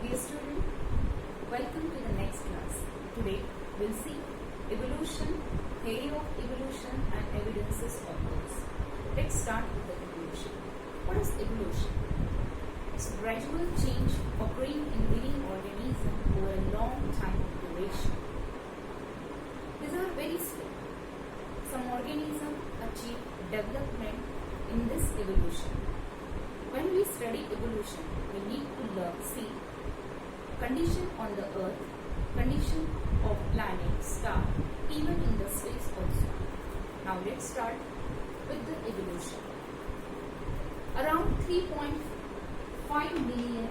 Dear student, welcome to the next class. Today we'll see evolution, theory of evolution and evidences of those. Let's start with the evolution. What is evolution? It's gradual change occurring in living organism over a long time duration. These are very slow. Some organisms achieve development in this evolution. When we study evolution, we need to see condition on the earth, condition of planet, star, even in the space also. Now let's start with the evolution. Around 3.5 million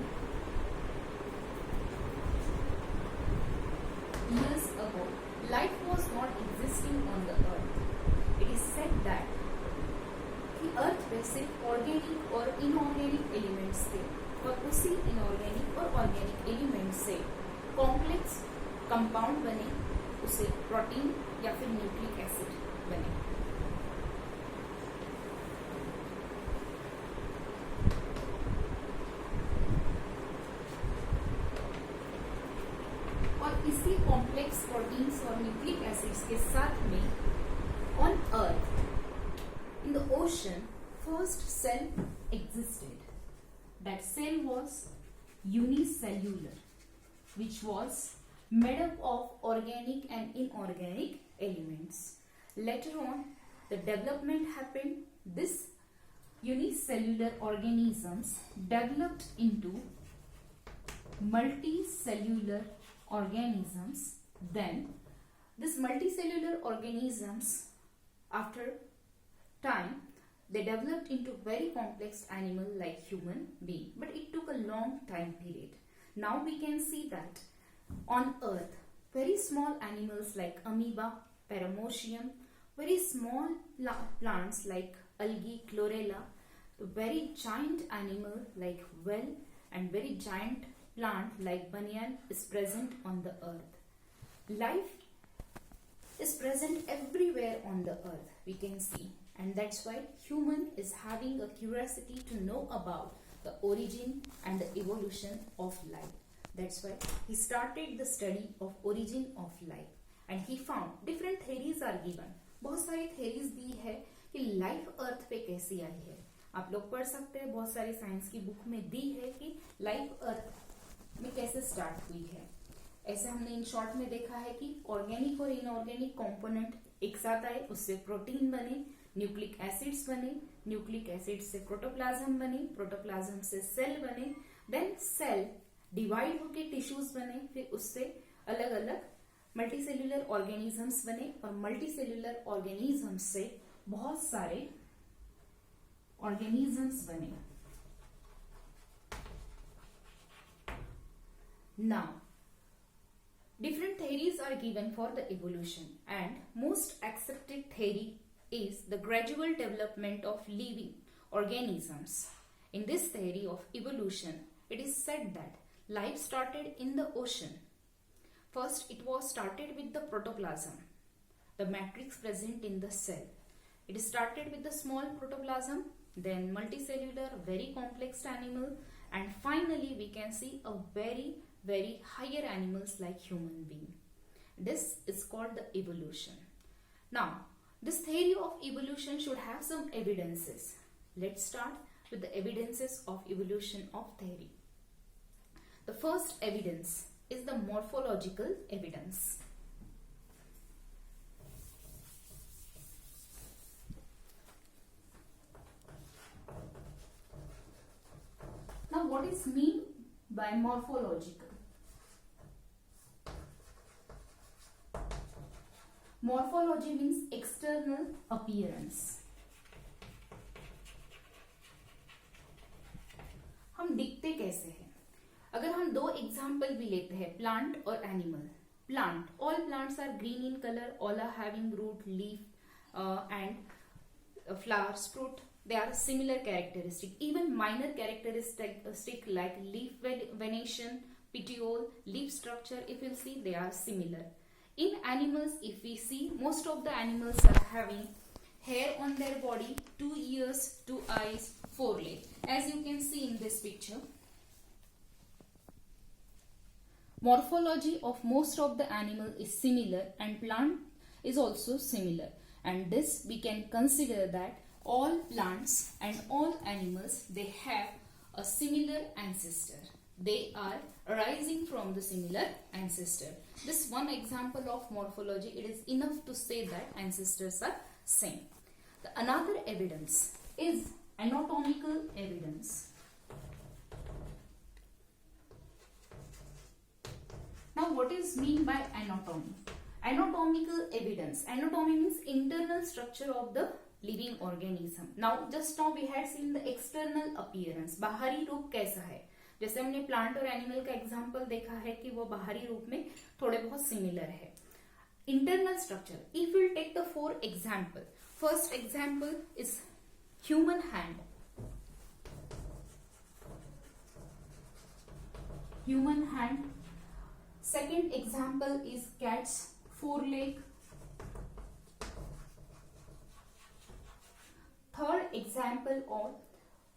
years ago, life was not existing on the earth. It is said that कि अर्थ पे सिर्फ organic और inorganic elements थे और उसी inorganic और organic element से complex compound बने, उसे प्रोटीन या फिर न्यूक्लिक एसिड बने। और इसी कॉम्प्लेक्स प्रोटीन्स और न्यूक्लिक एसिड्स के साथ में on earth in the ocean, first cell existed. That cell was unicellular, which was made up of organic and inorganic elements. Later on, the development happened. This unicellular organisms developed into multicellular organisms. Then, these multicellular organisms, after time, they developed into very complex animal like human being, but it took a long time period. Now we can see that on earth, very small animals like amoeba, paramecium, very small plants like algae, chlorella, very giant animal like whale, and very giant plant like banyan is present on the earth. Life is present everywhere on the earth, we can see. And that's why human is having a curiosity to know about the origin and the evolution of life. That's why he started the study of origin of life. And he found different theories are given. बहुत सारी theories दी है कि life earth पे कैसी आई है. आप लोग पढ़ सकते हैं, बहुत सारी साइंस की बुक में दी है कि life earth में कैसे स्टार्ट हुई है. ऐसे हमने इन शॉर्ट में देखा है कि ऑर्गेनिक और इनऑर्गेनिक कंपोनेंट एक साथ आए, उससे प्रोटीन बने, न्यूक्लिक एसिड्स बने, न्यूक्लिक एसिड से प्रोटोप्लाज्म बने, प्रोटोप्लाज्म से सेल बने, देन सेल डिवाइड होके टिश्यूज बने, फिर उससे अलग अलग मल्टीसेल्युलर ऑर्गेनिजम्स बने और मल्टीसेल्युलर ऑर्गेनिजम्स से बहुत सारे ऑर्गेनिजम्स बने. Now, different theories are given for the evolution, and most accepted theory is the gradual development of living organisms. In this theory of evolution, it is said that life started in the ocean. First, it was started with the protoplasm, the matrix present in the cell. It started with the small protoplasm, then multicellular, very complex animal, and finally we can see a very higher animals like human being. This is called the evolution. Now, this theory of evolution should have some evidences. Let's start with the evidences of evolution of theory. The first evidence is the morphological evidence. Now, what is mean by morphological? Morphology means external appearance. हम दिखते कैसे हैं? अगर हम दो example भी लेते हैं, प्लांट और animal. Plant, all plants are green in color, all are having root, leaf and flowers, fruit. They are similar characteristic. Even minor characteristic like leaf venation, petiole, leaf structure, if you see, they are similar. In animals, if we see, most of the animals are having hair on their body, 2 ears, 2 eyes, 4 legs. As you can see in this picture, Morphology of most of the animal is similar and plant is also similar, and this we can consider that all plants and all animals, they have a similar ancestor. They are arising from the similar ancestor. This one example of morphology, it is enough to say that ancestors are same. The another evidence is anatomical evidence. Now what is mean by anatomy? Anatomical evidence. Anatomy means internal structure of the living organism. Now we had seen the external appearance. बाहरी रूप कैसा है? जैसे हमने plant और animal का example देखा है कि वो बाहरी रूप में थोड़े बहुत सिमिलर है. Internal structure. If we'll take the 4 example. First example is human hand. Human hand. Second example is cat's foreleg. Third example of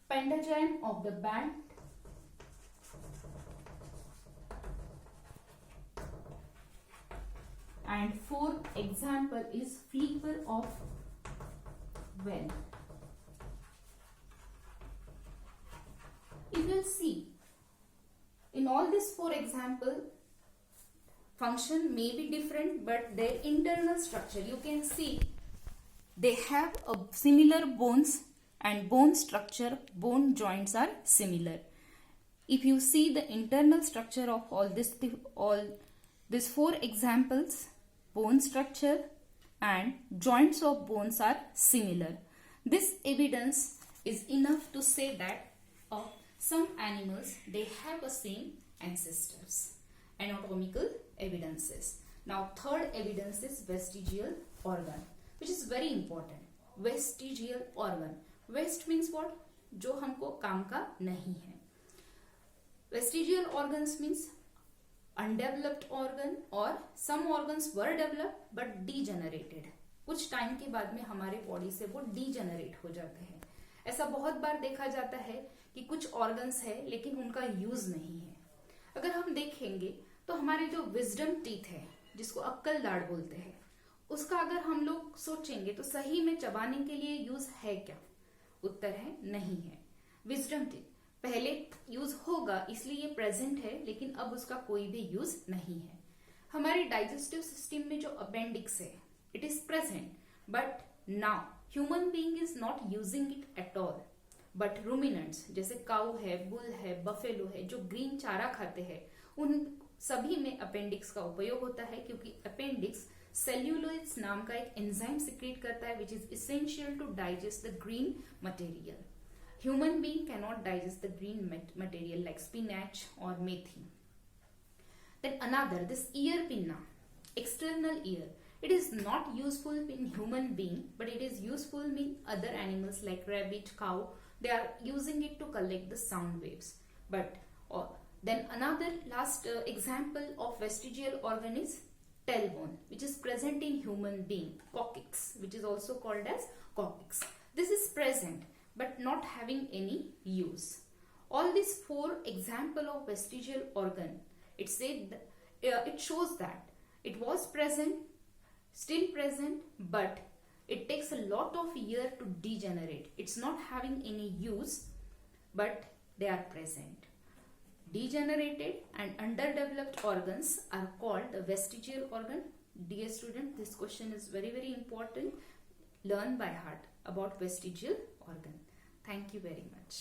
pentagon of the bat. And fourth example is flipper of whale. If you see, in all these 4 examples, function may be different, but their internal structure, you can see they have a similar bones, and bone structure, bone joints are similar. If you see the internal structure of all these 4 examples, bone structure and joints of bones are similar. This evidence is enough to say that some animals, they have the same ancestors. Anatomical evidences. Now third evidence is vestigial organ, which is very important. Vestigial organ. West means what? जो हमको काम का नहीं है. Vestigial organs means undeveloped organ, और some organs were developed but degenerated. कुछ time के बाद में हमारे बॉडी से वो degenerate हो जाते हैं. ऐसा बहुत बार देखा जाता है कि कुछ organs है लेकिन उनका यूज नहीं है. अगर हम देखेंगे तो हमारे जो विजडम टीथ है, जिसको अक्कल दाढ़ बोलते हैं, उसका अगर हम लोग सोचेंगे तो सही में चबाने के लिए यूज है क्या? उत्तर है नहीं है. विजडम टीथ पहले यूज होगा इसलिए ये प्रेजेंट है, लेकिन अब उसका कोई भी यूज नहीं है. हमारे डाइजेस्टिव सिस्टम में जो अपेंडिक्स है, it is present, but now human being is not using it at all. But ruminants जैसे काऊ है, बुल है, बफेलो है, जो ग्रीन चारा खाते हैं, उन सभी में अपेंडिक्स का उपयोग होता है, क्योंकि अपेंडिक्स सेल्यूलोइड्स नाम का एक एंजाइम सिक्रेट करता है, which is essential to digest the green material. Human being cannot digest the green material like spinach or methi. Then another, this ear pinna, external ear. It is not useful in human being, but it is useful in other animals like rabbit, cow. They are using it to collect the sound waves. But then another last example of vestigial organ is tailbone, which is present in human being. Coccyx, which is also called as coccyx. This is present, but not having any use. All these 4 example of vestigial organ, it shows that it was present, still present, but it takes a lot of year to degenerate. It's not having any use, but they are present. Degenerated and underdeveloped organs are called the vestigial organ. Dear student, this question is very, very important. Learn by heart about vestigial organ. Thank you very much.